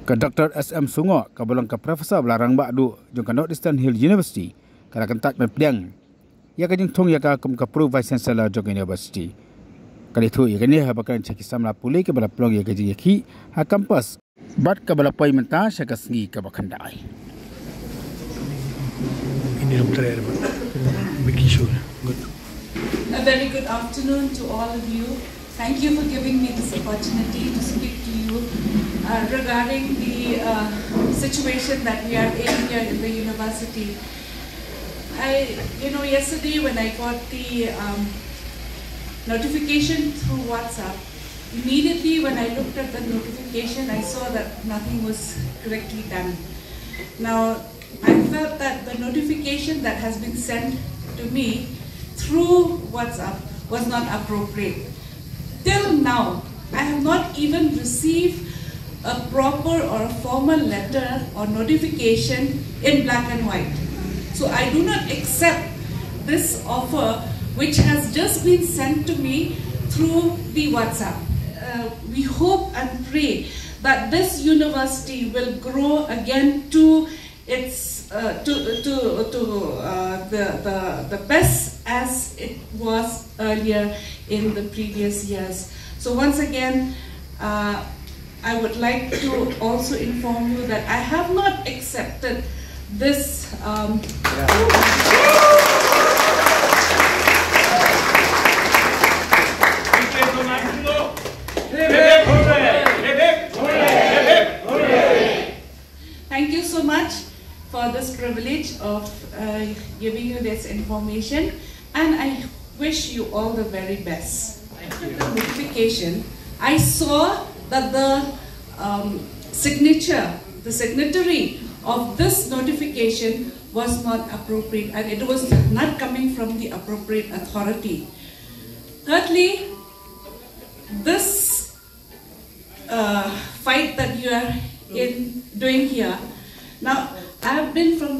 ke Dr. SM Sungok ke belong ke Profesor belah Rangbah du jong ke Northeastern Hill University kala kentak mepdiang ya ke jing thong ya ka kum ke Pro Vice Chancellor jong University kali thu ya ni ha bakan cek samla pulih ke belah pelong ya ke jing ki ha kampus bat ke belah poi menta syaka sengi ke bakandai ini Treh begitu good. A very good afternoon to all of you. Thank you for giving me this opportunity to speak to you regarding the situation that we are in here in the university. Yesterday when I got the notification through WhatsApp, immediately when I looked at the notification, I saw that nothing was correctly done. Now, I felt that the notification that has been sent to me through WhatsApp was not appropriate. Till now, I have not even received a proper or a formal letter or notification in black and white. So I do not accept this offer which has just been sent to me through the WhatsApp. We hope and pray that this university will grow again to its the best as it was earlier in the previous years. So once again, I would like to also inform you that I have not accepted this. Thank you so much for this privilege of giving you this information, and I wish you all the very best. The notification, I saw that the signatory of this notification was not appropriate, and it was not coming from the appropriate authority. Thirdly, this fight that you are doing here. Now, I have been from